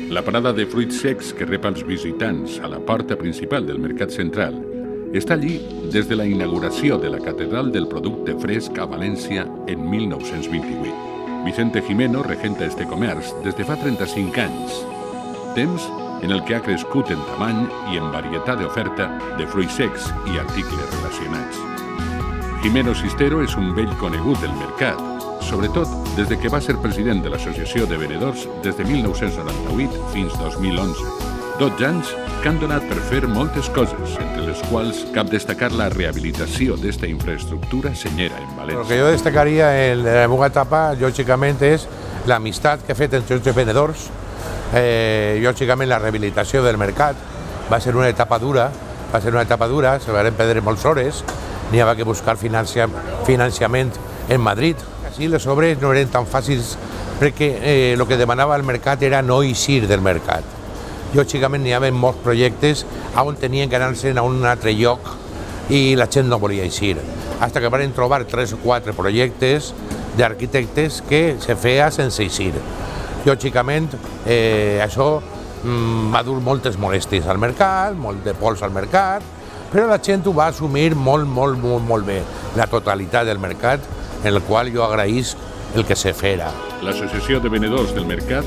La parada de fruits secs que rep els visitants a la porta principal del Mercat Central està allí des de la inauguració de la Catedral del Producte Fresc a València en 1928. Vicente Gimeno regenta este comerç des de fa 35 anys, temps en el que ha crescut en tamany i en varietat d'oferta de fruits secs i articles relacionats. Gimeno Sistero és un vell conegut del mercat, sobretot des de que va ser president de l'Associació de Venedors des de 1998 fins 2011. 12 anys que han donat per fer moltes coses, entre les quals cap destacar la rehabilitació d'esta infraestructura senyera en València. Lo que yo destacaría en la meva etapa, lògicament, és l'amistat que he fet entre els venedors. Lògicament, la rehabilitació del mercat va ser una etapa dura, se van perdre moltes hores, n'hi havia que buscar finançament en Madrid. Així les obres no eren tan fàcils perquè el que demanava el mercat era no eixir del mercat. Lògicament n'hi havia molts projectes on tenien que anar-se'n a un altre lloc i la gent no volia eixir. Fins que van trobar 3 o 4 projectes d'arquitectes que se feia sense eixir. Lògicament això va dur moltes molèsties al mercat, molt de pols al mercat, però la gent ho va assumir molt bé, la totalitat del mercat, en el qual jo agraïsc el que se fera. L'Associació de Venedors del Mercat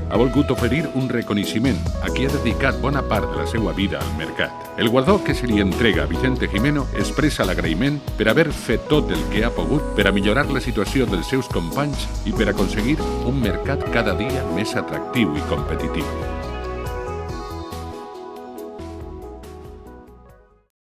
ha volgut oferir un reconeixement a qui ha dedicat bona part de la seva vida al mercat. El guardó que se li entrega a Vicente Gimeno expressa l'agraïment per haver fet tot el que ha pogut per a millorar la situació dels seus companys i per aconseguir un mercat cada dia més atractiu i competitiu.